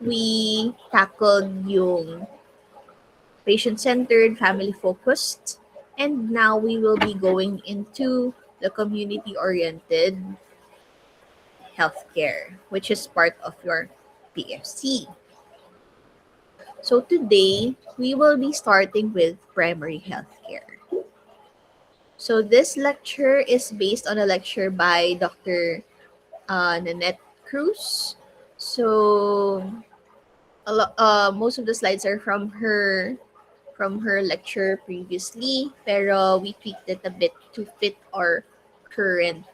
we tackled yung patient-centered, family-focused, and now we will be going into the community-oriented healthcare, which is part of your PFC. So today, we will be starting with primary healthcare. So this lecture is based on a lecture by Dr. Nanette Cruz. So most of the slides are from her lecture previously, pero we tweaked it a bit to fit our current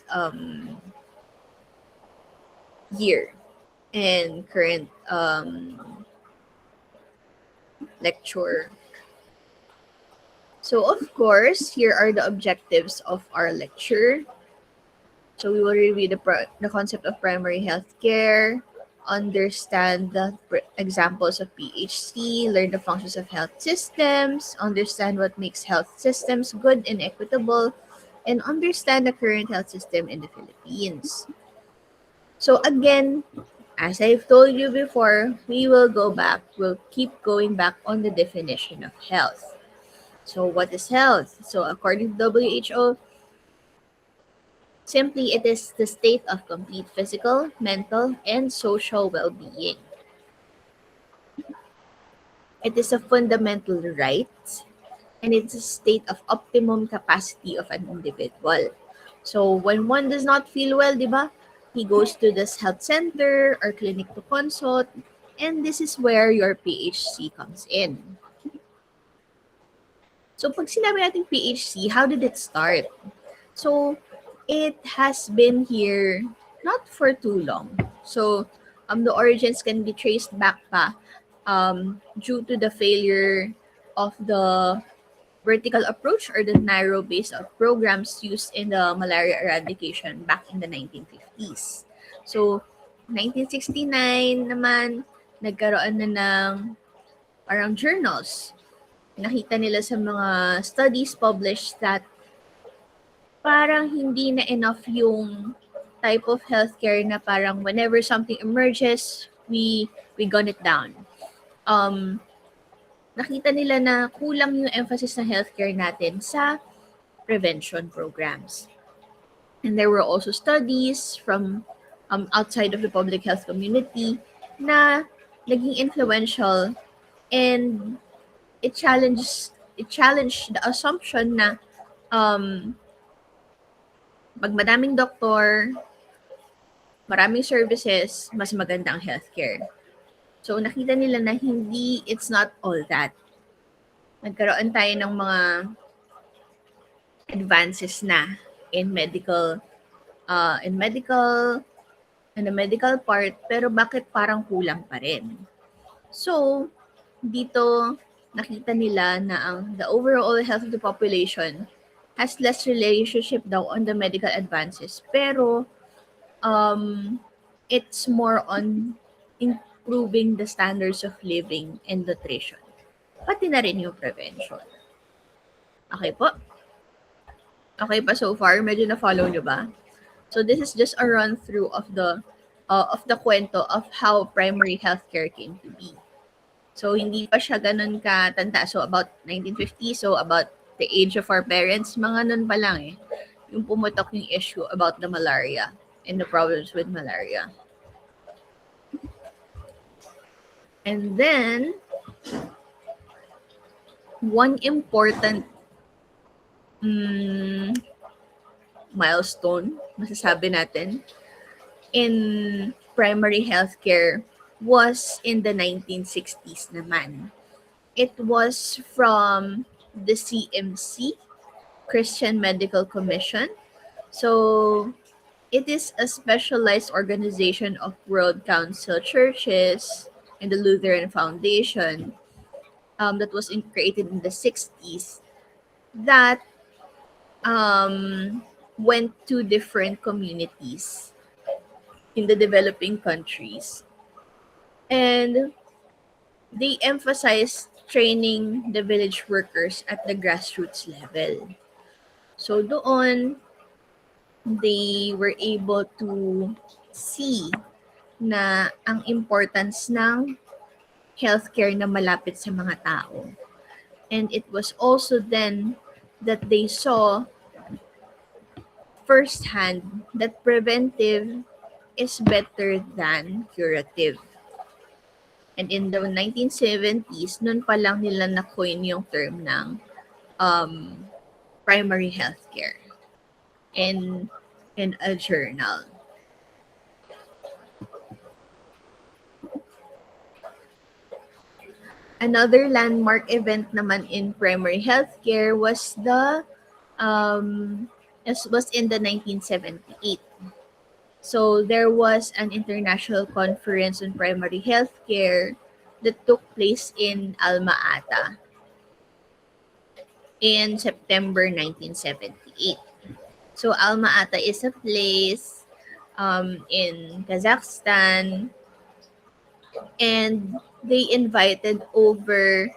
year and current lecture. So of course, here are the objectives of our lecture. So we will review the concept of primary health care, understand the examples of PHC, learn the functions of health systems, understand what makes health systems good and equitable, and understand the current health system in the Philippines. So again, as I've told you before, we'll keep going back on the definition of health. So what is health? So according to WHO, simply, it is the state of complete physical, mental, and social well being. It is a fundamental right, and it's a state of optimum capacity of an individual. So, when one does not feel well, di ba? He goes to this health center or clinic to consult, and this is where your PHC comes in. So, pag sinabi natin PHC, how did it start? So, it has been here not for too long. So, the origins can be traced back pa due to the failure of the vertical approach or the narrow base of programs used in the malaria eradication back in the 1950s. So, 1969 naman, nagkaroon na ng parang journals. Nakita nila sa mga studies published that parang hindi na enough yung type of healthcare na parang whenever something emerges, we gun it down. Nakita nila na kulang yung emphasis ng healthcare natin sa prevention programs. And there were also studies from outside of the public health community na naging influential, and it challenged the assumption na pag madaming doktor, maraming services, mas maganda ang healthcare. So, nakita nila na it's not all that. Nagkaroon tayo ng mga advances na in medical, in the medical part, pero bakit parang kulang pa rin? So, dito nakita nila na the overall health of the population has less relationship daw on the medical advances, pero it's more on improving the standards of living and nutrition. Pati na rin yung prevention. Okay po? Okay pa so far? Medyo na-follow nyo ba? So this is just a run-through of the kwento of how primary healthcare came to be. So hindi pa siya ganun katanda. So about 1950, so about the age of our parents, mga nun pa lang eh. Yung pumutok yung issue about the malaria and the problems with malaria. And then, one important milestone, masasabi natin, in primary healthcare was in the 1960s naman. It was from the CMC, Christian Medical Commission. So, it is a specialized organization of World Council Churches and the Lutheran Foundation that was created in the 60s that went to different communities in the developing countries. And they emphasized training the village workers at the grassroots level. So doon, they were able to see na ang importance ng healthcare na malapit sa mga tao. And it was also then that they saw firsthand that preventive is better than curative. And in the 1970s, nun pa lang nila na-coin yung term ng um, primary healthcare in a journal. Another landmark event naman in primary healthcare was was in the 1978. So there was an international conference on primary healthcare that took place in Alma Ata in September 1978. So Alma Ata is a place in Kazakhstan, and they invited over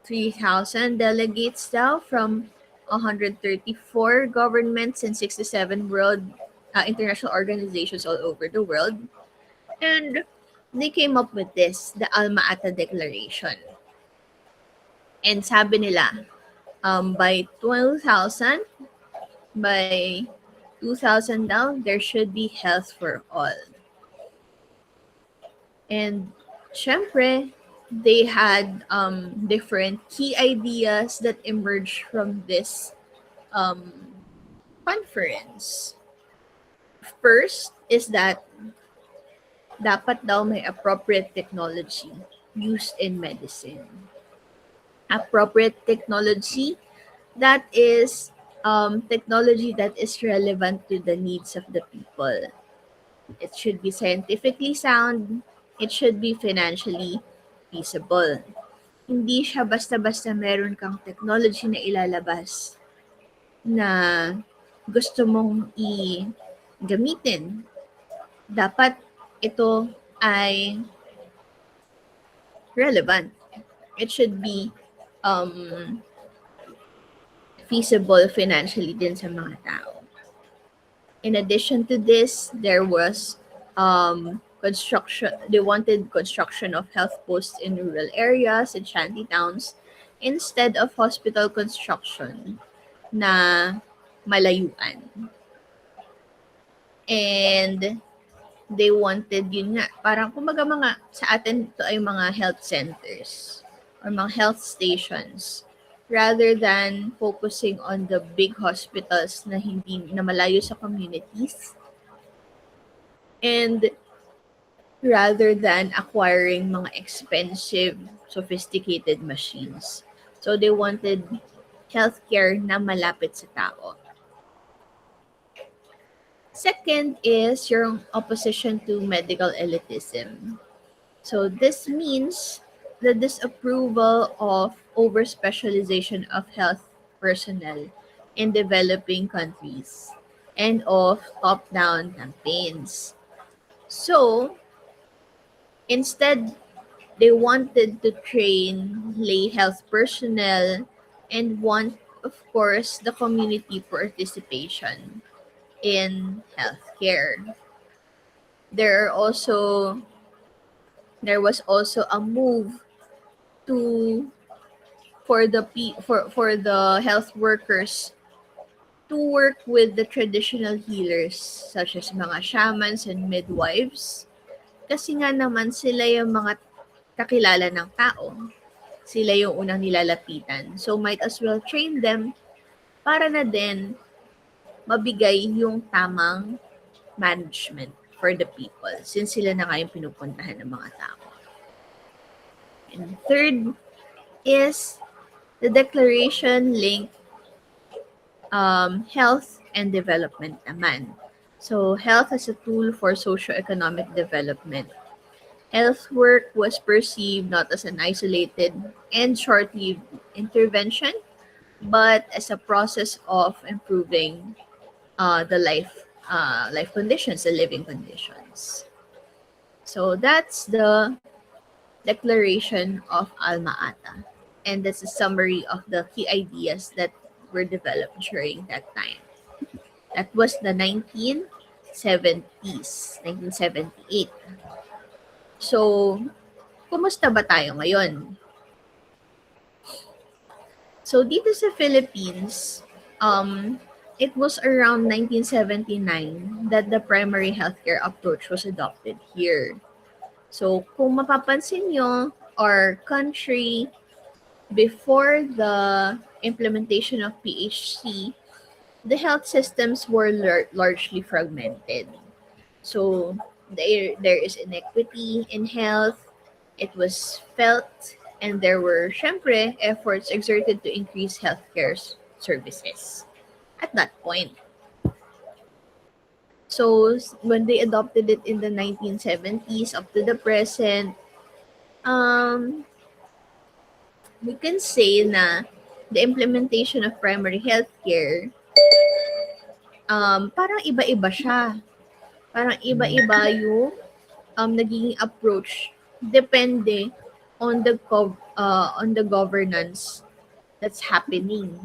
3,000 delegates now from 134 governments and 67 world international organizations all over the world. And they came up with this, the Alma Ata Declaration. And sabi nila, by 2000 now, there should be health for all. And syempre, they had different key ideas that emerged from this um, conference. First is that dapat daw may appropriate technology used in medicine. Appropriate technology, that is technology that is relevant to the needs of the people. It should be scientifically sound. It should be financially feasible. Hindi siya basta-basta meron kang technology na ilalabas na gusto mong gamitin. Dapat ito ay relevant. It should be feasible financially din sa mga tao. In addition to this, there was construction. They wanted construction of health posts in rural areas and shanty towns instead of hospital construction na malayuan. And they wanted, yun nga, parang kumaga mga, sa atin ito ay mga health centers or mga health stations rather than focusing on the big hospitals na hindi na malayo sa communities, and rather than acquiring mga expensive sophisticated machines. So they wanted healthcare na malapit sa tao. Second is your opposition to medical elitism. So this means the disapproval of over-specialization of health personnel in developing countries and of top-down campaigns. So instead, they wanted to train lay health personnel and want, of course, the community participation in healthcare. There was also a move to for the health workers to work with the traditional healers such as mga shamans and midwives, kasi nga naman sila yung mga kakilala ng tao. Sila yung unang nilalapitan. So might as well train them para na din mabigay yung tamang management for the people since sila na nga yung pinupuntahan ng mga tao. And third is the declaration linked health and development naman. So health as a tool for socio-economic development. Health work was perceived not as an isolated and short-lived intervention, but as a process of improving the life conditions, the living conditions. So that's the Declaration of Alma Ata, and that's a summary of the key ideas that were developed during that time. That was the 1978. So, kumusta ba tayo ngayon? So, dito sa Philippines, it was around 1979 that the primary healthcare approach was adopted here. So, kung mapapansin nyo, our country, before the implementation of PHC, the health systems were largely fragmented. So, there is inequity in health. It was felt, and there were, syempre, efforts exerted to increase healthcare services at that point. So, when they adopted it in the 1970s up to the present, um, we can say na the implementation of primary healthcare, parang iba-iba siya. Parang iba-iba yung naging approach depende on the governance that's happening.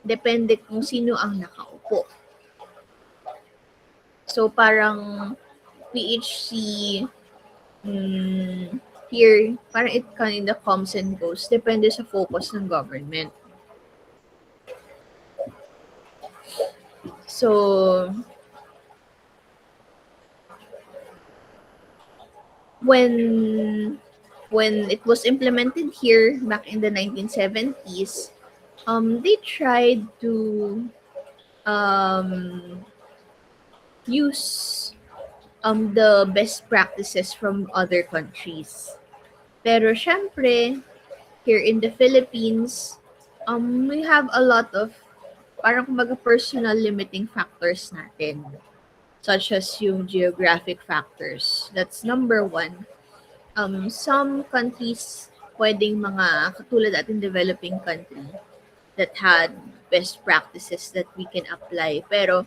Depende kung sino ang nakaupo. So parang PHC here, parang it kind of comes and goes. Depende sa focus ng government. So, when it was implemented here back in the 1970s, they tried to use the best practices from other countries. Pero syempre, here in the Philippines, we have a lot of parang kumbaga personal limiting factors natin, such as yung geographic factors. That's number one. Some countries, pwedeng mga katulad ating developing country that had best practices that we can apply. Pero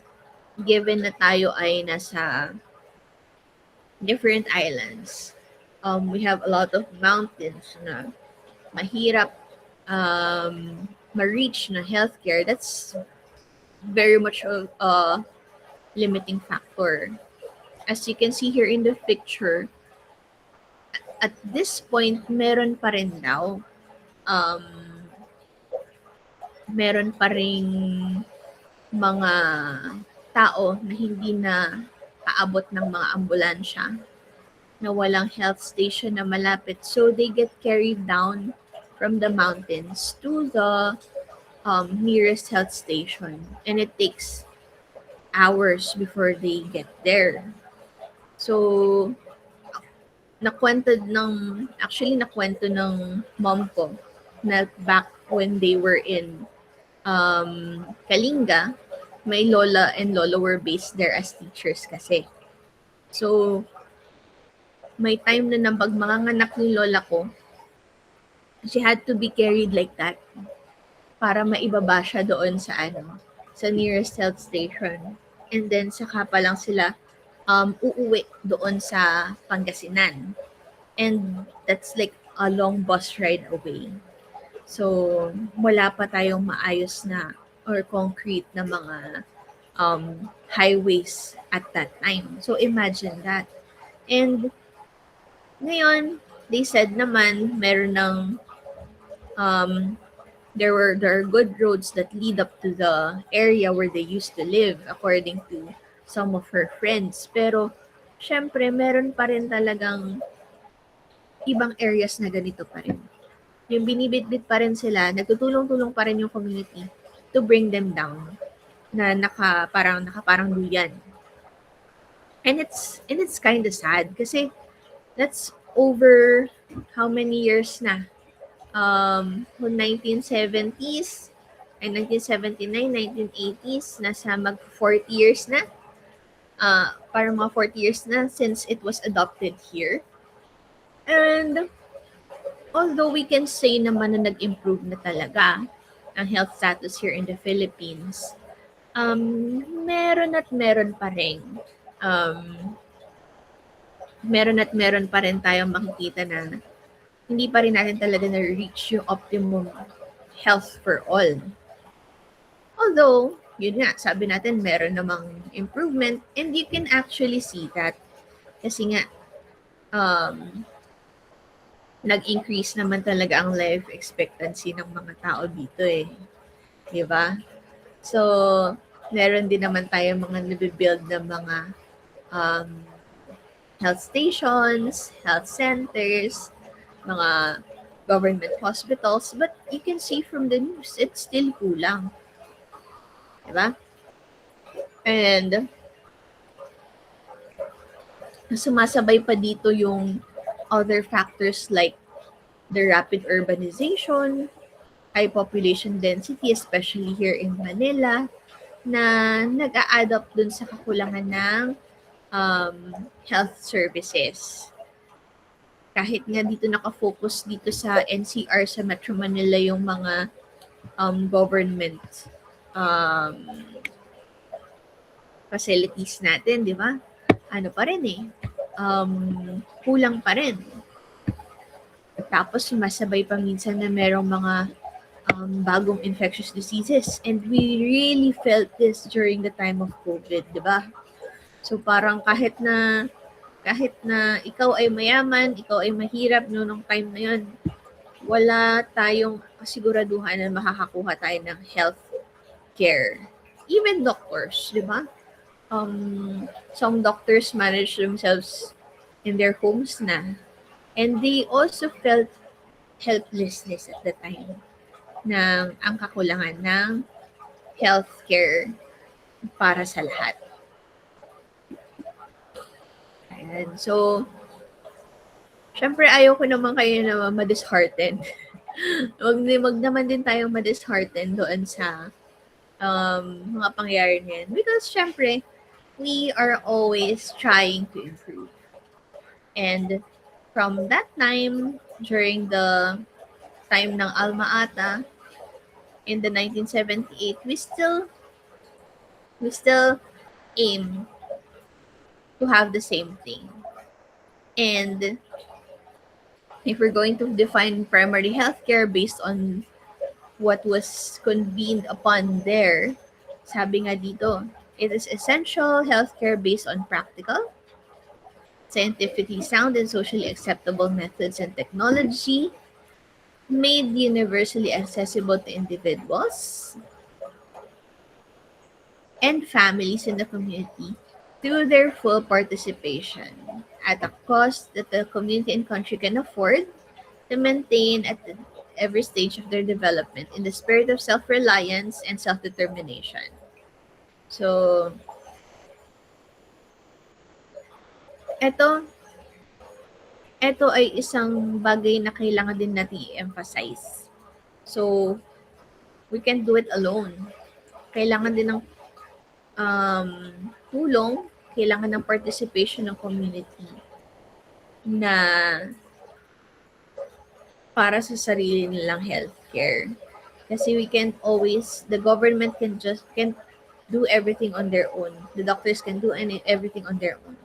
given na tayo ay nasa different islands, we have a lot of mountains na mahirap ma-reach na healthcare. That's very much a limiting factor. As you can see here in the picture, at this point, meron pa rin daw. Meron pa ring mga tao na hindi na aabot ng mga ambulansya, na walang health station na malapit. So they get carried down from the mountains to the nearest health station. And it takes hours before they get there. So, nakwento ng mom ko na back when they were in Kalinga, may lola and lolo were based there as teachers kasi. So, may time na nang pag manganganak yung lola ko, she had to be carried like that para maibaba siya doon sa sa nearest health station. And then, saka pa lang sila uuwi doon sa Pangasinan. And that's like a long bus ride away. So, wala pa tayong maayos na or concrete na mga highways at that time. So, imagine that. And ngayon, they said naman, meron ng there are good roads that lead up to the area where they used to live, according to some of her friends. Pero, syempre, meron pa rin talagang ibang areas na ganito pa rin. Yung binibitbit pa rin sila, nagtutulong-tulong pa rin yung community to bring them down na nakaparang duyan. And it's kind of sad kasi that's over how many years na? 1970s, ay 1979, 1980s, nasa mag 40 years na. Parang mga 40 years na since it was adopted here. And although we can say naman na nag-improve na talaga ang health status here in the Philippines, meron pa rin. Meron pa rin tayong makikita na hindi pa rin natin talaga na-reach yung optimum health for all. Although, yun nga, sabi natin meron namang improvement and you can actually see that kasi nga um, nag-increase naman talaga ang life expectancy ng mga tao dito eh. Di ba? So, meron din naman tayo mga nabibuild na mga um, health stations, health centers, mga government hospitals, but you can see from the news, it's still kulang. Diba? And sumasabay pa dito yung other factors like the rapid urbanization, high population density, especially here in Manila, na nag-a-add up dun sa kakulangan ng health services. Kahit nga dito nakafocus dito sa NCR, sa Metro Manila, yung mga government um, facilities natin, di ba? Ano pa rin eh, kulang pa rin. Tapos sumasabay pa minsan na merong mga bagong infectious diseases. And we really felt this during the time of COVID, di ba? So parang kahit na ikaw ay mayaman, ikaw ay mahirap nung time na yun, wala tayong kasiguraduhan na makakakuha tayo ng health care. Even doctors, di ba? Some doctors manage themselves in their homes na. And they also felt helplessness at the time ng ang kakulangan ng healthcare para sa lahat. Ayan. So, syempre ayaw ko naman kayo na ma-dishearten. wag naman din tayong ma-dishearten doon sa mga pangyayari niyan. Because syempre, we are always trying to improve. And from that time, during the time ng Alma-Ata, in the 1978, we still aim to have the same thing. And if we're going to define primary healthcare based on what was convened upon there, sabi nga dito, it is essential healthcare based on practical, scientifically sound and socially acceptable methods and technology, made universally accessible to individuals and families in the community through their full participation at a cost that the community and country can afford to maintain at every stage of their development in the spirit of self-reliance and self-determination. So, ito ay isang bagay na kailangan din natin i-emphasize. So, we can't do it alone. Kailangan din ng tulong, kailangan ng participation ng community na para sa sarili nilang healthcare. Kasi the government can't do everything on their own. The doctors can do everything on their own.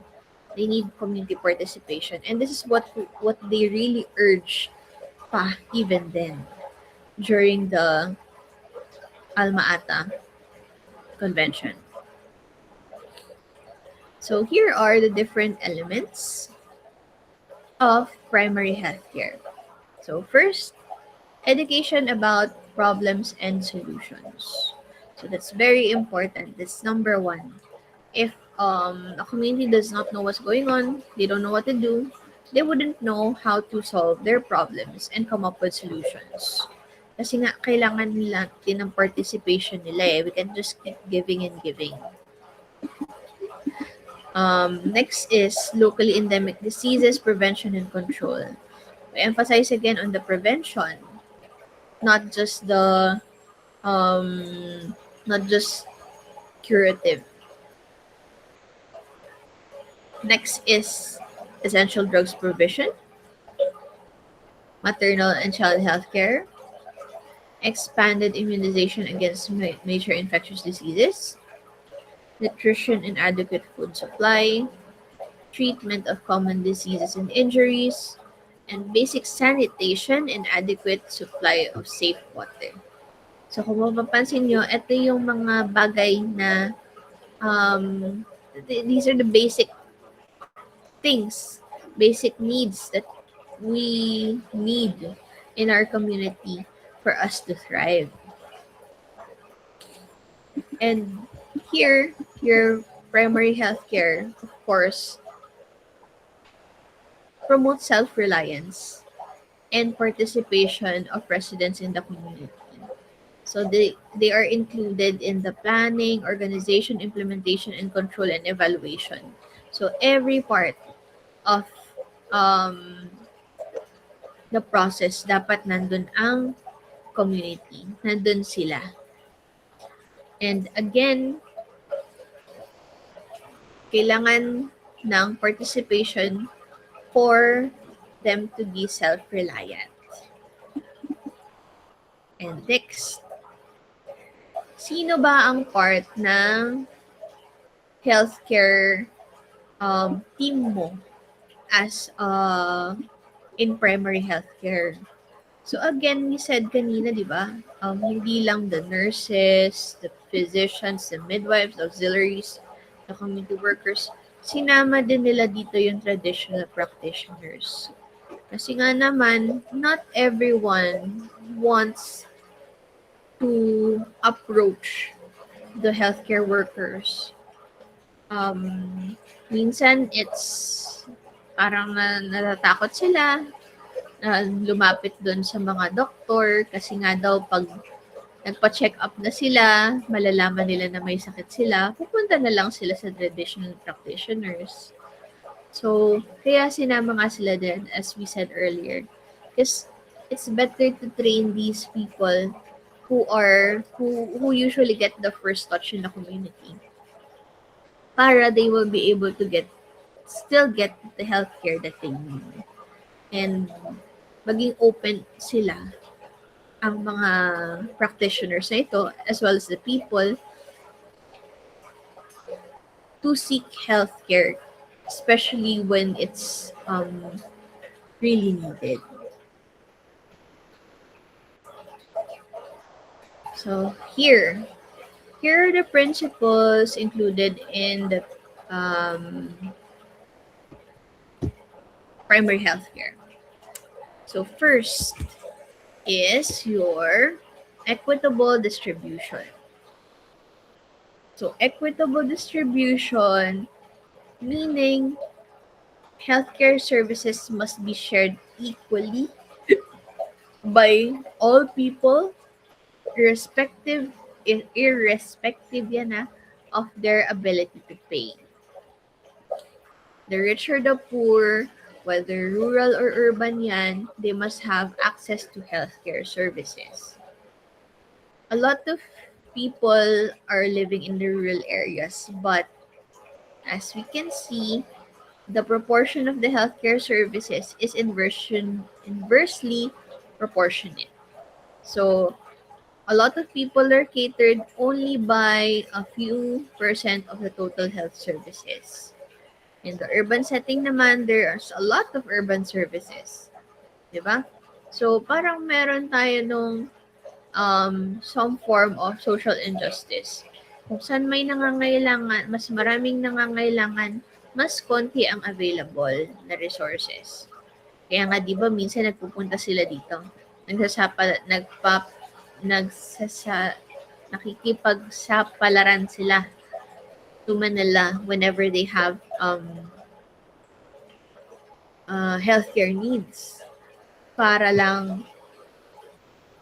They need community participation. And this is what they really urge pa even then during the Alma-Ata Convention. So here are the different elements of primary healthcare. So first, education about problems and solutions. So that's very important. That's number one. If a community does not know what's going on, they don't know what to do, they wouldn't know how to solve their problems and come up with solutions. Kasi nga, kailangan nila din ng participation nila eh. We can just keep giving and giving. Next is locally endemic diseases, prevention and control. We emphasize again on the prevention, not just curative. Next is essential drugs provision, maternal and child health care, expanded immunization against major infectious diseases, nutrition and adequate food supply, treatment of common diseases and injuries, and basic sanitation and adequate supply of safe water. So kung mapapansin nyo, ito yung mga bagay na these are the basic things, basic needs that we need in our community for us to thrive. And here, your primary healthcare, of course, promotes self-reliance and participation of residents in the community. So they are included in the planning, organization, implementation, and control and evaluation. So every part of um, the process, dapat nandun ang community. Nandun sila. And again, kailangan ng participation for them to be self-reliant. And next, sino ba ang part ng healthcare team mo as in primary healthcare? So again, we said kanina, di ba? Hindi lang the nurses, the physicians, the midwives, the auxiliaries, the community workers, sinama din nila dito yung traditional practitioners. Kasi nga naman, not everyone wants to approach the healthcare workers. Minsan, it's parang natatakot sila lumapit doon sa mga doktor kasi nga daw pag nagpa-check up na sila, malalaman nila na may sakit sila, pupunta na lang sila sa traditional practitioners. So, kaya sinama nga sila din, as we said earlier. Because it's better to train these people who usually get the first touch in the community para they will be able to still get the healthcare that they need. And maging open sila ang mga practitioners na ito as well as the people to seek healthcare, especially when it's really needed. So here are the principles included in the primary healthcare. So first is your equitable distribution. So equitable distribution meaning healthcare services must be shared equally by all people irrespective yan of their ability to pay. The rich or the poor, whether rural or urban yan, they must have access to healthcare services. A lot of people are living in the rural areas, but as we can see, the proportion of the healthcare services is inversely proportionate. So, a lot of people are catered only by a few percent of the total health services. In the urban setting naman, there's a lot of urban services. Diba? So, parang meron tayo nung some form of social injustice. Kung saan may nangangailangan, mas maraming nangangailangan, mas konti ang available na resources. Kaya nga, di ba, minsan nagpupunta sila dito. Nakikipagsapalaran sila to Manila whenever they have healthcare needs para lang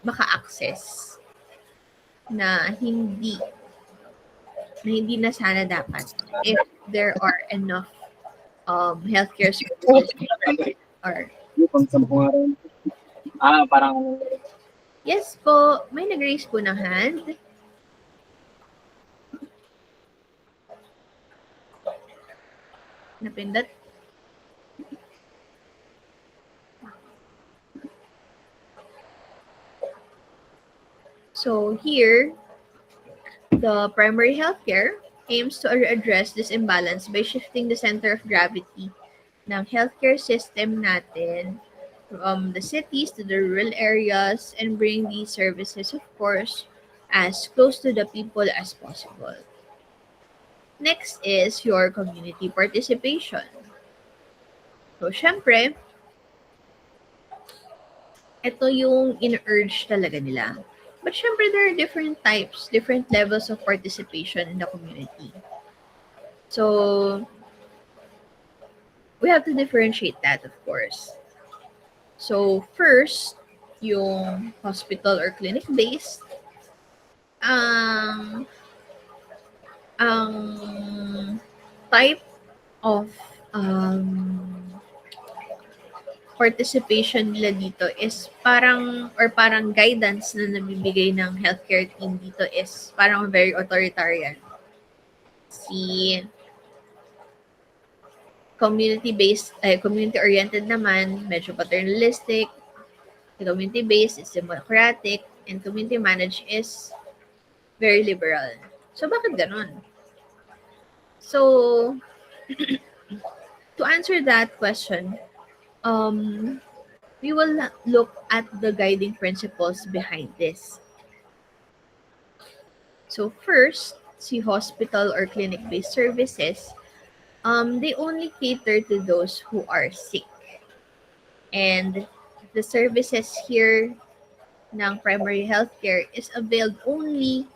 maka-access na hindi na sana dapat if there are enough healthcare services or parang yes po, may nag-raise po ng hand. Napindot. So here, the primary healthcare aims to address this imbalance by shifting the center of gravity ng healthcare system natin from the cities to the rural areas and bring these services, of course, as close to the people as possible. Next is your community participation. So, syempre, ito yung in-urge talaga nila. But syempre, there are different types, different levels of participation in the community. So, we have to differentiate that, of course. So, first, yung hospital or clinic-based, ang ang type of participation nila dito is parang guidance na nabibigay ng healthcare team dito is parang very authoritarian. Si community-oriented naman, medyo paternalistic. Si community-based is democratic, and community-managed is very liberal. So, bakit ganun? So, to answer that question, we will look at the guiding principles behind this. So, first, si hospital or clinic-based services, they only cater to those who are sick. And the services here ng primary healthcare is availed only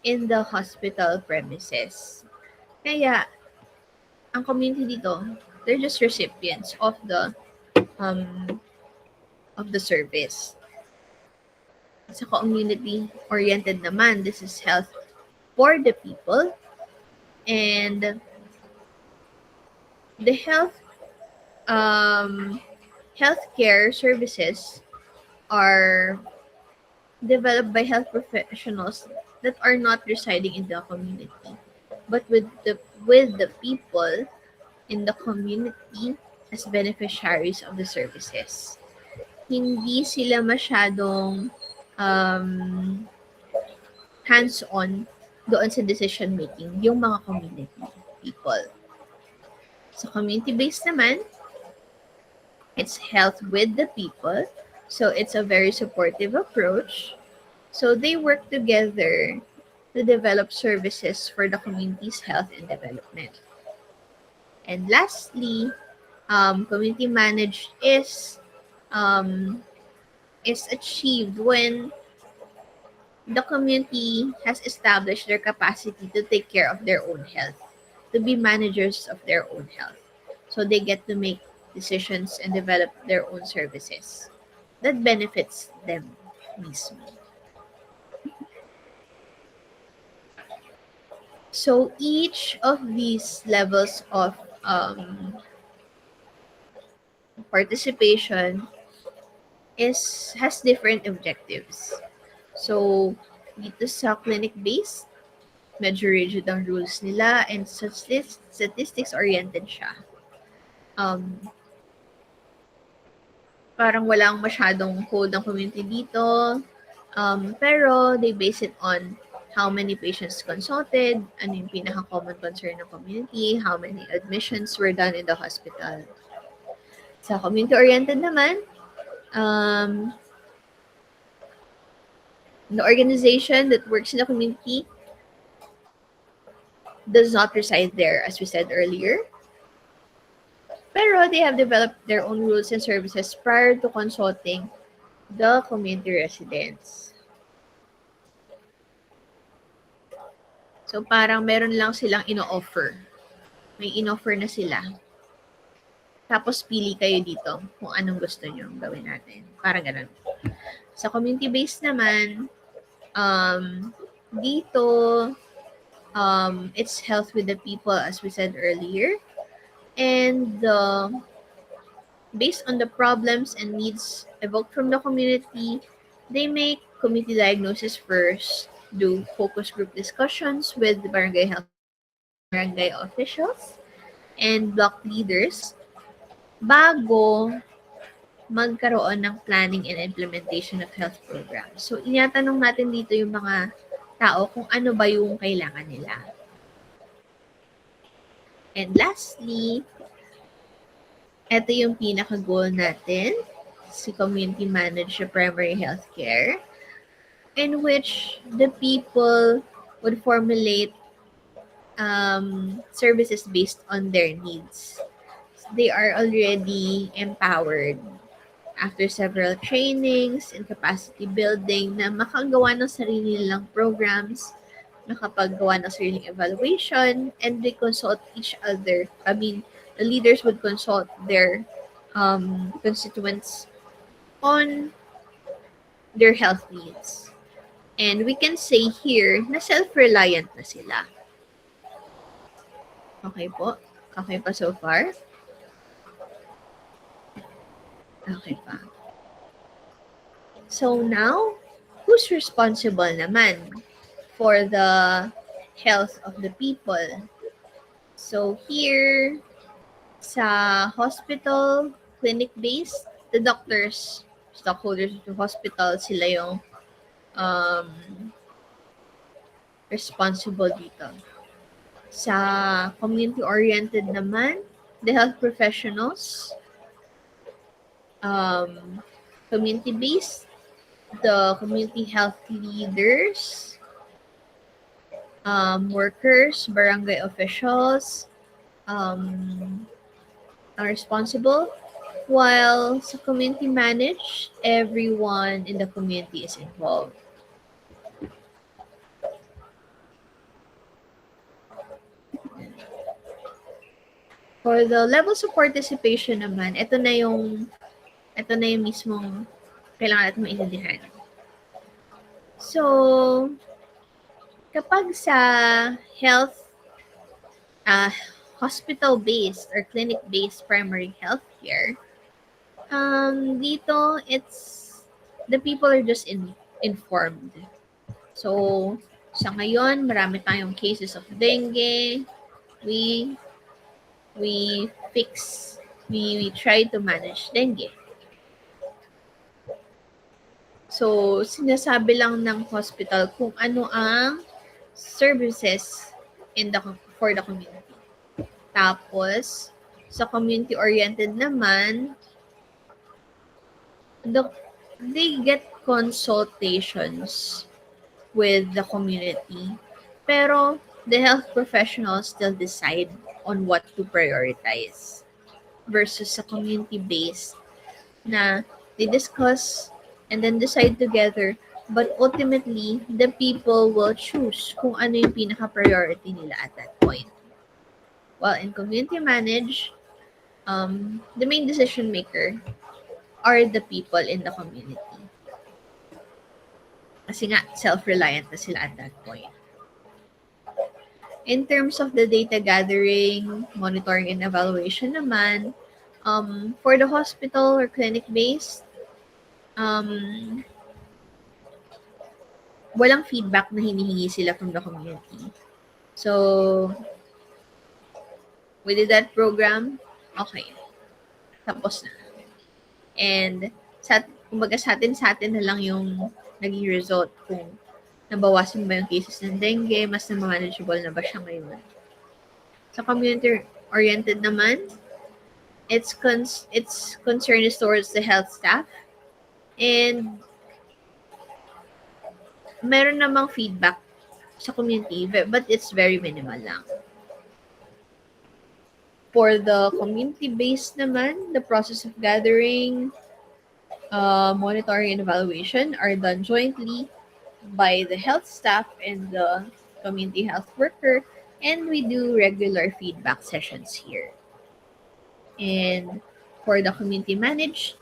in the hospital premises. Kaya, ang community dito, they're just recipients of the service. Sa community-oriented naman, this is health for the people, and the healthcare services are developed by health professionals that are not residing in the community, but with the people in the community as beneficiaries of the services. Hindi sila masyadong hands-on doon sa decision making, yung mga community people. So community-based naman, it's health with the people. So it's a very supportive approach. So they work together to develop services for the community's health and development. And lastly, community managed is achieved when the community has established their capacity to take care of their own health, to be managers of their own health. So they get to make decisions and develop their own services that benefits them mismo. So each of these levels of participation has different objectives. So, dito sa clinic-based, medyo rigid ang rules nila and statistics-oriented siya. Parang walang masyadong hold ng community dito. Pero they base it on how many patients consulted, ano yung pinaka-common concern ng community, how many admissions were done in the hospital. Sa community-oriented naman, the organization that works in the community does not reside there, as we said earlier. Pero they have developed their own rules and services prior to consulting the community residents. So parang meron lang silang ino-offer. May in-offer na sila. Tapos pili kayo dito kung anong gusto nyo gawin natin. Parang ganun. Sa community-based naman, dito, it's health with the people, as we said earlier. And based on the problems and needs evoked from the community, they make community diagnosis first, do focus group discussions with the barangay officials and block leaders bago magkaroon ng planning and implementation of health programs. So, inatanong natin dito yung mga tao kung ano ba yung kailangan nila. And lastly, ito yung pinaka-goal natin, si community managed primary healthcare. in which the people would formulate services based on their needs. They are already empowered after several trainings and capacity building na makagawa ng sarili nilang programs, makapaggawa ng sariling evaluation, and they consult each other. I mean, the leaders would consult their constituents on their health needs. And we can say here na self-reliant na sila. Okay po? Okay pa so far? Okay pa. So now, who's responsible naman for the health of the people? So here, sa hospital, clinic-based, the doctors, stockholders of the hospital, sila yung um, responsible dito. Sa community-oriented naman, the health professionals, community-based, the community health leaders, workers, barangay officials, are responsible, while sa community managed, everyone in the community is involved. For the levels of participation naman, ito na yung mismong kailangan natin maintindihan. So, kapag sa health, hospital-based or clinic-based primary health care, dito, it's, the people are just informed. So, sa ngayon, marami tayong cases of dengue. We try to manage dengue. So, sinasabi lang ng hospital kung ano ang services for the community. Tapos, sa community-oriented naman, they get consultations with the community. Pero, the health professionals still decide on what to prioritize versus sa community-based na they discuss and then decide together, but ultimately, the people will choose kung ano yung pinaka-priority nila at that point. While in community managed, the main decision maker are the people in the community. Kasi nga, self-reliant na sila at that point. In terms of the data gathering, monitoring, and evaluation naman, for the hospital or clinic-based, walang feedback na hinihingi sila from the community. So, we did that program, okay. Tapos na. And, kumbaga sa atin na lang yung naging result kung nabawasan ba yung cases ng dengue, mas na manageable na ba siya ngayon. Sa community-oriented naman, its concern is towards the health staff, and meron namang feedback sa community, but it's very minimal lang. For the community-based naman, the process of gathering, monitoring, and evaluation are done jointly by the health staff and the community health worker, and we do regular feedback sessions here. And for the community managed,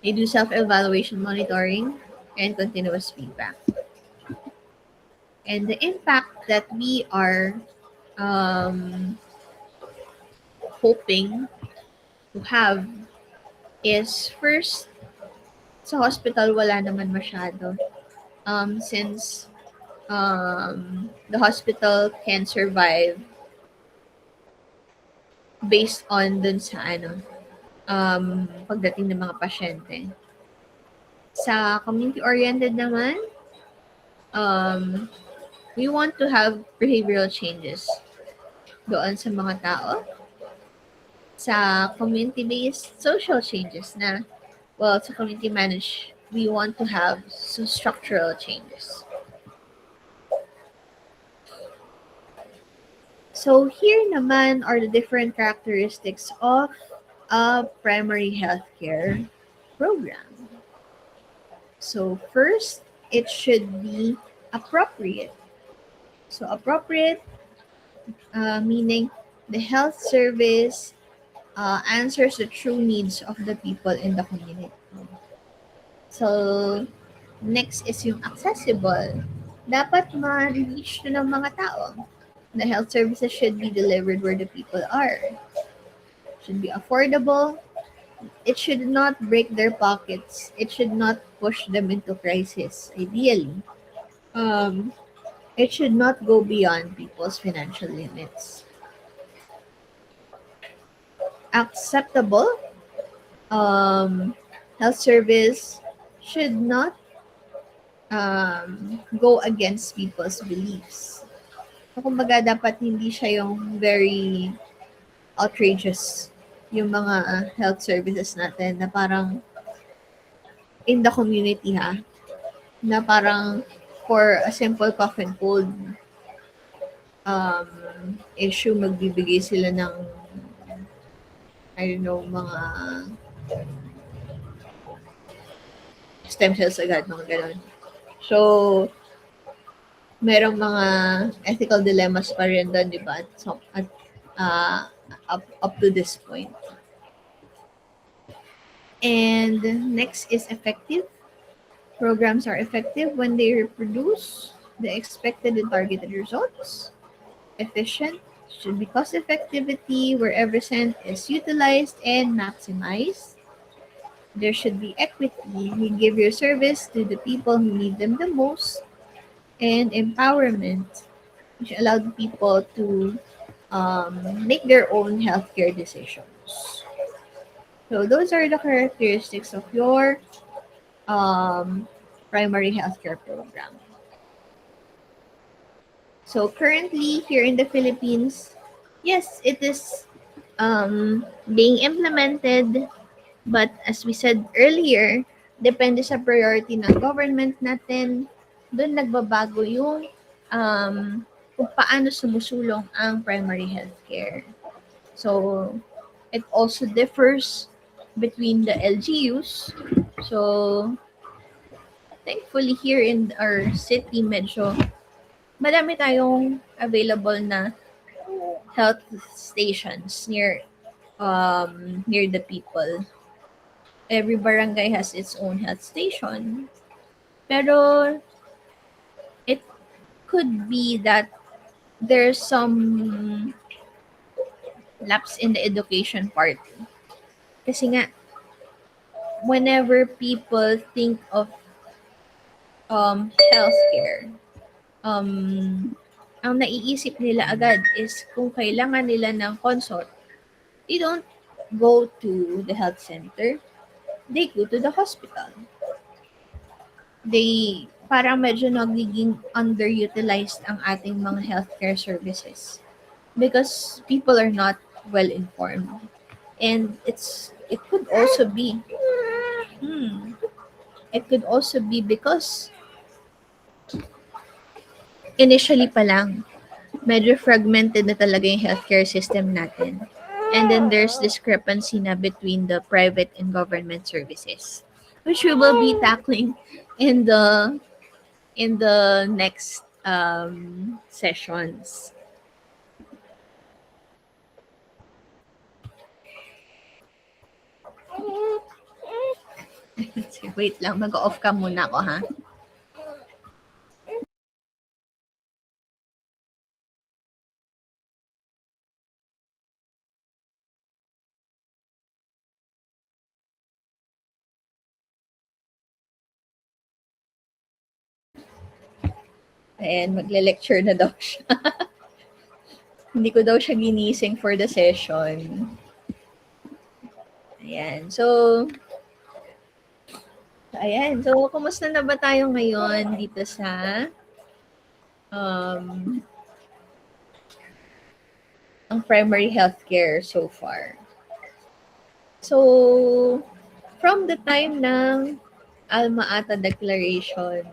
they do self-evaluation monitoring and continuous feedback. And the impact that we are hoping to have is, first, sa hospital wala naman masyado. Since the hospital can survive based on dun sa pagdating ng mga pasyente. Sa community-oriented naman, we want to have behavioral changes doon sa mga tao. Sa community-based, social changes na, well, sa community managed, we want to have structural changes. So here naman are the different characteristics of a primary healthcare program. So first, it should be appropriate. So appropriate, meaning the health service answers the true needs of the people in the community. So next is yung accessible. Dapat ma-reach to ng mga tao. The health services should be delivered where the people are. Should be affordable. It should not break their pockets. It should not push them into crisis, ideally. Um, it should not go beyond people's financial limits. Acceptable. Um, health service should not go against people's beliefs. So, kumbaga, dapat hindi siya yung very outrageous yung mga health services natin na parang in the community na parang for a simple cough and cold um, issue, magbibigay sila ng I don't know, mga stem cells agad, mga ganun. So, merong mga ethical dilemmas pa rin doon, di ba? So, up to this point. And next is effective. Programs are effective when they reproduce the expected and targeted results. Efficient should be cost effectivity where every cent is utilized and maximized. There should be equity. You give your service to the people who need them the most. And empowerment, which allowed people to make their own healthcare decisions. So those are the characteristics of your primary healthcare program. So currently here in the Philippines, yes, it is being implemented, but as we said earlier, depende sa priority ng government natin, doon nagbabago yung kung paano sumusulong ang primary healthcare. So, it also differs between the LGUs. So, thankfully here in our city, medyo madami tayong available na health stations near the people. Every barangay has its own health station. Pero it could be that there's some lapse in the education part. Kasi nga, whenever people think of healthcare, ang naiisip nila agad is kung kailangan nila ng consult, they don't go to the health center, they go to the hospital. Parang medyo nagiging underutilized ang ating mga healthcare services because people are not well informed. And it could also be because initially pa lang medyo fragmented na talaga yung healthcare system natin. And then there's discrepancy na between the private and government services, which we will be tackling in the next sessions. Wait lang, mag-off ka muna ako, ha? Ayan, magle-lecture na daw siya. Hindi ko daw siya ginising for the session. Ayan, so, kumusta na ba tayo ngayon dito sa ang primary healthcare so far? So, from the time ng Alma Ata Declaration,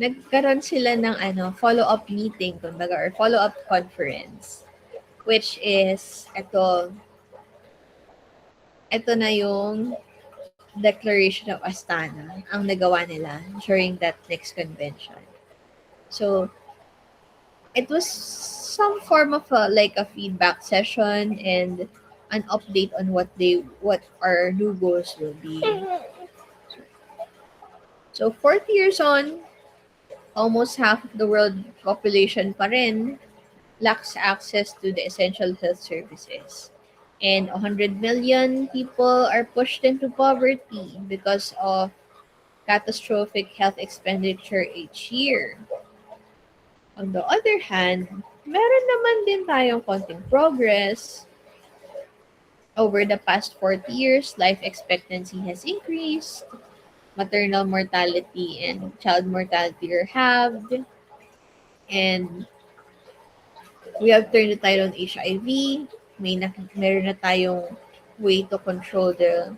nagkaroon sila ng follow-up meeting, kumbaga, or follow-up conference, which is, ito na yung Declaration of Astana, ang nagawa nila during that next convention. So, it was some form of like a feedback session and an update on what our new goals will be. So 40 years on, almost half of the world population pa rin lacks access to the essential health services. And 100 million people are pushed into poverty because of catastrophic health expenditure each year. On the other hand, meron naman din tayong konting progress. Over the past 40 years, life expectancy has increased, maternal mortality and child mortality are halved, and we have turned the tide on HIV. Meron na tayong way to control the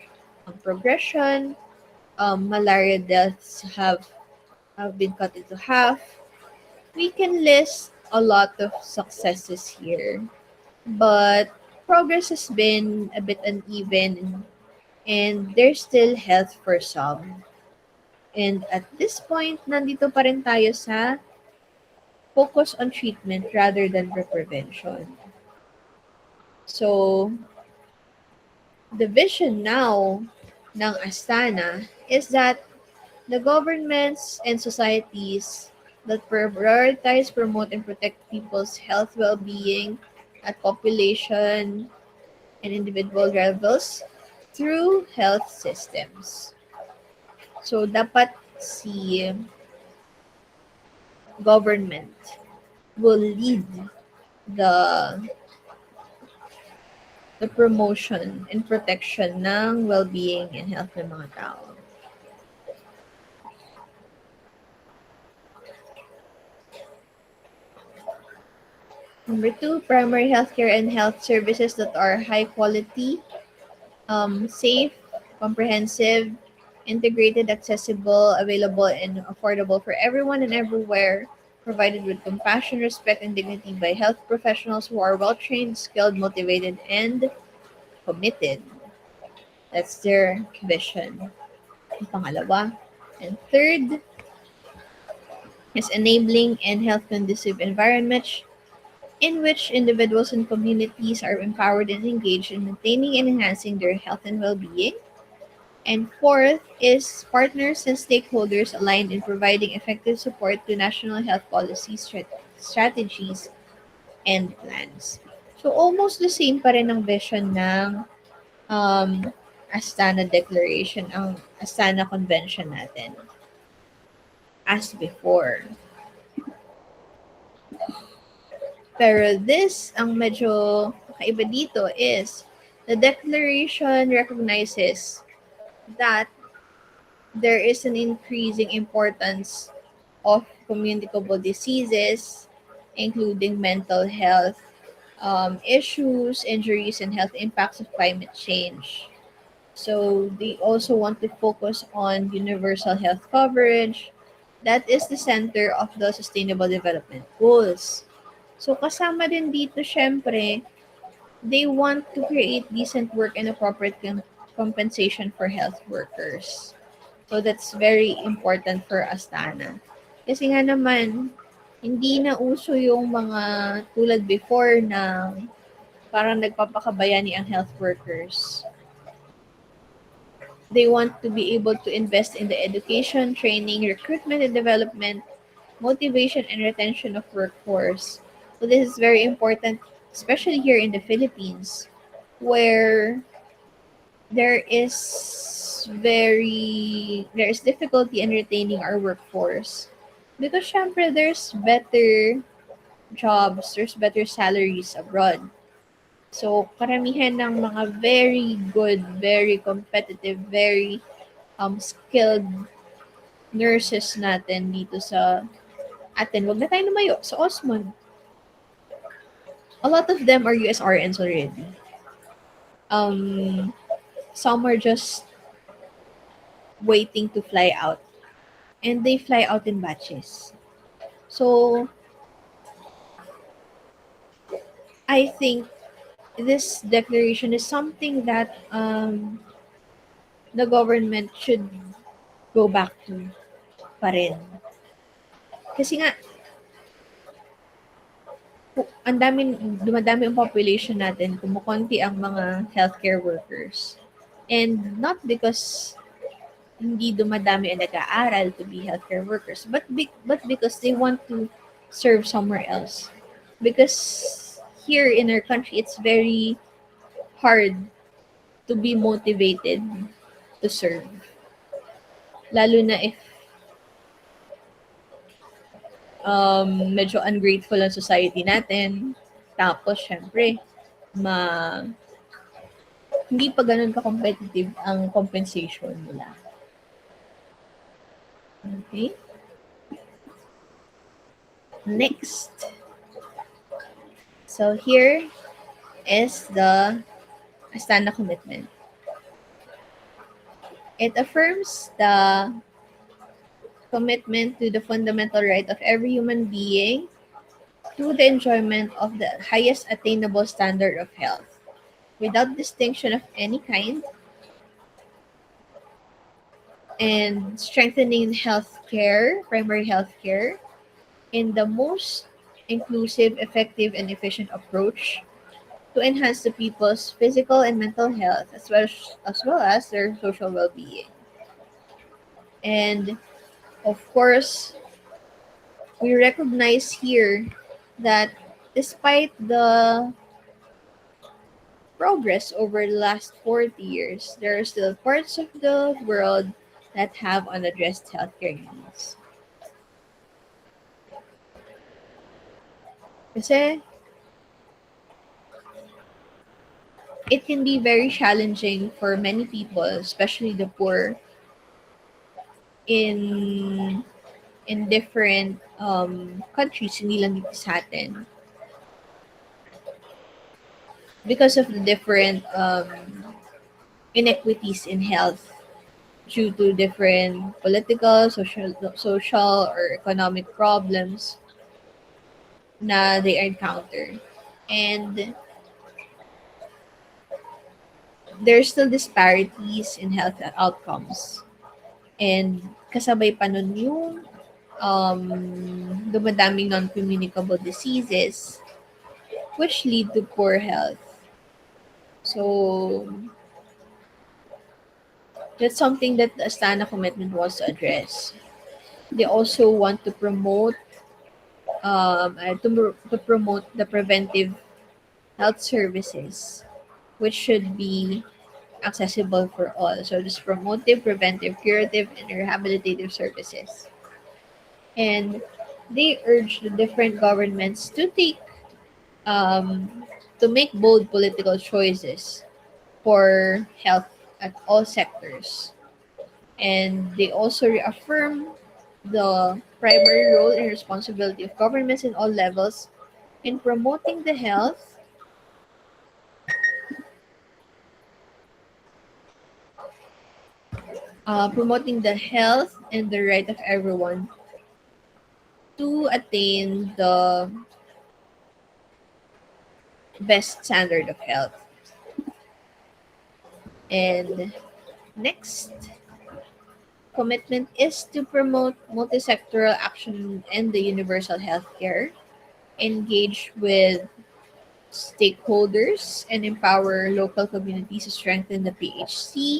progression. Malaria deaths have been cut into half. We can list a lot of successes here, but progress has been a bit uneven and there's still health for some. And at this point, nandito pa rin tayo sa focus on treatment rather than prevention. So, the vision now ng Astana is that the governments and societies that prioritize, promote, and protect people's health well-being at population and individual levels through health systems. So, dapat si government will lead the the promotion and protection ng well-being and health ng mga tao. Number two, primary healthcare and health services that are high quality, safe, comprehensive, integrated, accessible, available, and affordable for everyone and everywhere, provided with compassion, respect, and dignity by health professionals who are well trained, skilled, motivated, and committed. That's their vision. Ang pangalawa. And third is enabling and health conducive environments in which individuals and communities are empowered and engaged in maintaining and enhancing their health and well-being. And fourth is partners and stakeholders aligned in providing effective support to national health policies, strategies, and plans. So almost the same pa rin ang vision ng um, Astana Declaration, ang Astana Convention natin as before. Pero this, ang medyo kaiba dito is the declaration recognizes that there is an increasing importance of communicable diseases, including mental health issues, injuries, and health impacts of climate change. So they also want to focus on universal health coverage. That is the center of the Sustainable Development Goals. So kasama din dito, syempre, they want to create decent work and appropriate compensation for health workers. So that's very important for Astana. Kasi nga naman, hindi na uso yung mga tulad before na parang nagpapakabayani ang health workers. They want to be able to invest in the education, training, recruitment and development, motivation and retention of workforce. So this is very important, especially here in the Philippines, where there is difficulty in retaining our workforce. Because syempre, there's better jobs, there's better salaries abroad. So, karamihan ng mga very good, very competitive, very skilled nurses natin dito sa atin. Wag na tayo lumayo sa Osmond. A lot of them are USRNs already. Some are just waiting to fly out, and they fly out in batches. So I think this declaration is something that the government should go back to pa rin. Kasi nga, ang dumadami ang population natin, kumukonti ang mga healthcare workers. And not because hindi dumadami ang nag-aaral to be healthcare workers, but because they want to serve somewhere else. Because here in our country, it's very hard to be motivated to serve. Lalo na if medyo ungrateful ang society natin. Tapos, syempre, ma hindi pa ganun ka-competitive ang compensation nila. Okay? Next. So, here is the Astana Commitment. It affirms the commitment to the fundamental right of every human being to the enjoyment of the highest attainable standard of health, without distinction of any kind, and strengthening healthcare, primary healthcare, in the most inclusive, effective, and efficient approach to enhance the people's physical and mental health as well as their social well-being. And of course, we recognize here that despite the progress over the last 40 years, there are still parts of the world that have unaddressed healthcare needs. Kasi it can be very challenging for many people, especially the poor, in different countries, hindi lang dito sa atin, because of the different inequities in health due to different political, social or economic problems na they encounter. And there's still disparities in health outcomes. And kasabay pa nun yung dumadaming non-communicable diseases which lead to poor health. So that's something that the Astana Commitment wants to address. They also want to promote to promote the preventive health services, which should be accessible for all. So this promotive, preventive, curative, and rehabilitative services. And they urge the different governments to make bold political choices for health at all sectors. And they also reaffirm the primary role and responsibility of governments in all levels in promoting the health and the right of everyone to attain the best standard of health. And next commitment is to promote multisectoral action and the universal healthcare, engage with stakeholders, and empower local communities to strengthen the PHC,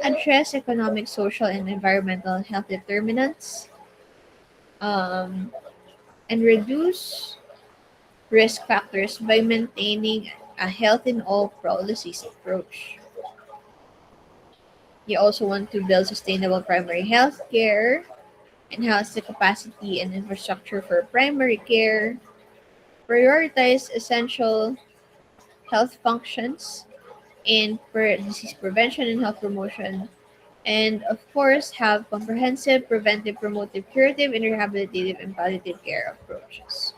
address economic, social, and environmental health determinants, um, and reduce risk factors by maintaining a health in all policies approach. You also want to build sustainable primary health care, enhance the capacity and infrastructure for primary care, prioritize essential health functions in disease prevention and health promotion, and of course, have comprehensive preventive, promotive, curative, and rehabilitative and palliative care approaches.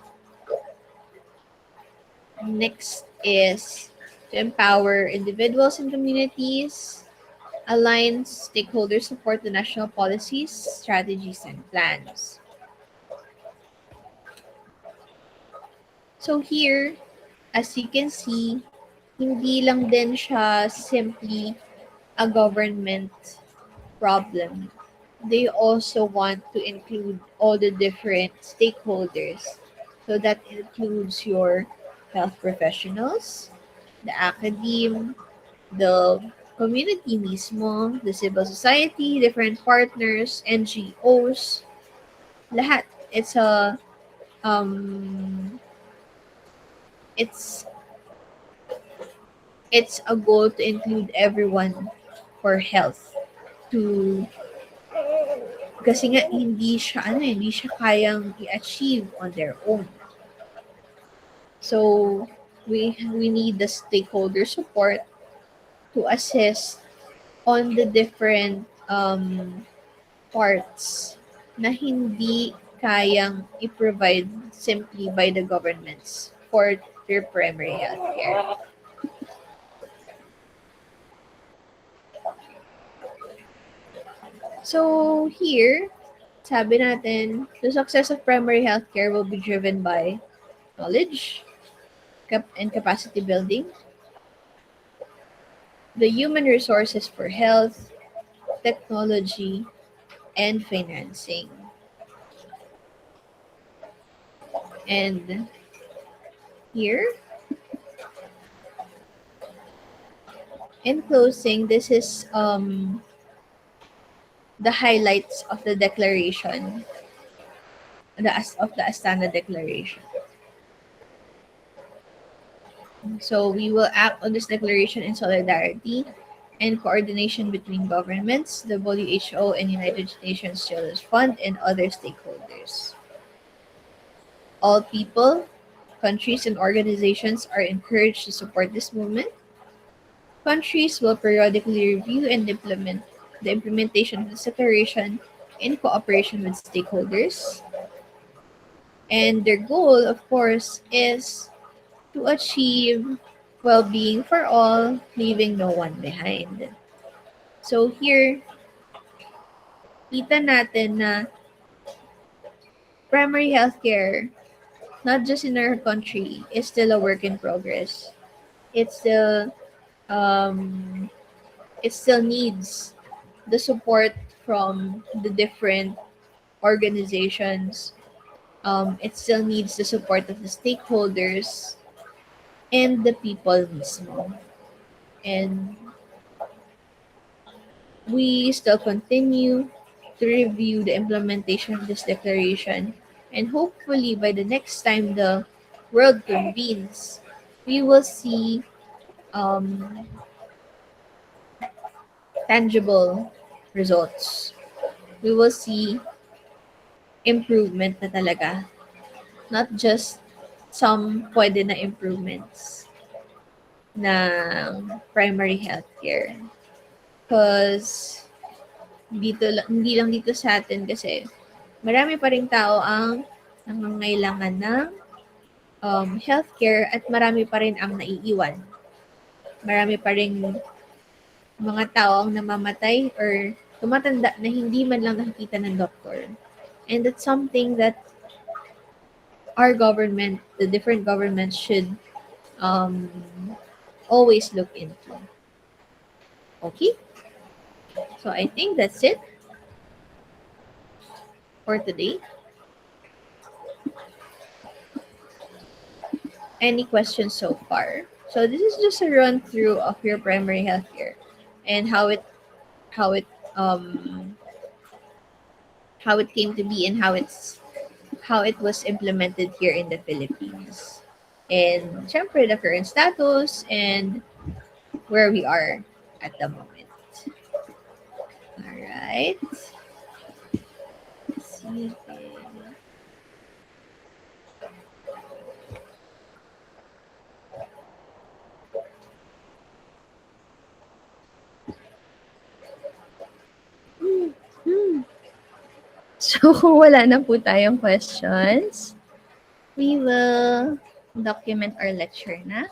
Next is to empower individuals and communities, Align stakeholders support the national policies, strategies, and plans. So here, as you can see, hindi lang din siya simply a government problem. They also want to include all the different stakeholders. So that includes your health professionals, the academe, the community mismo, the civil society, different partners, NGOs, lahat. Um it's it's a goal to include everyone for health to kasi nga hindi siya kayang i-achieve on their own. So we need the stakeholder support to assist on the different parts na hindi kayang i-provide simply by the governments for their primary health care. So here, sabi natin, the success of primary healthcare will be driven by knowledge and capacity building, the human resources for health, technology, and financing. And here, in closing, this is the highlights of the declaration, of the Astana Declaration. So we will act on this declaration in solidarity and coordination between governments, the WHO and United Nations Children's Fund, and other stakeholders. All people, countries, and organizations are encouraged to support this movement. Countries will periodically review and implement the implementation of this declaration in cooperation with stakeholders. And their goal, of course, is to achieve well-being for all, leaving no one behind. So here, kita natin na primary healthcare, not just in our country, is still a work in progress. It still um, it still needs the support from the different organizations. It still needs the support of the stakeholders and the people mismo. And we still continue to review the implementation of this declaration, and hopefully by the next time the world convenes, we will see um, tangible results. We will see improvement na talaga, not just some pwede na improvements ng primary healthcare. Because hindi lang dito sa atin kasi marami pa ring tao ang nangangailangan ng healthcare at marami pa rin ang naiiwan. Marami pa ring mga tao ang namamatay or tumatanda na hindi man lang nakikita ng doktor. And that's something that our government, the different governments should um, always look into. Okay? So I think that's it for today. Any questions so far? So this is just a run through of your primary healthcare and how it um how it came to be and how it was implemented here in the Philippines. And syempre the current status and where we are at the moment. All right. Sige. So, kung wala na po tayong questions, we will document our lecture na.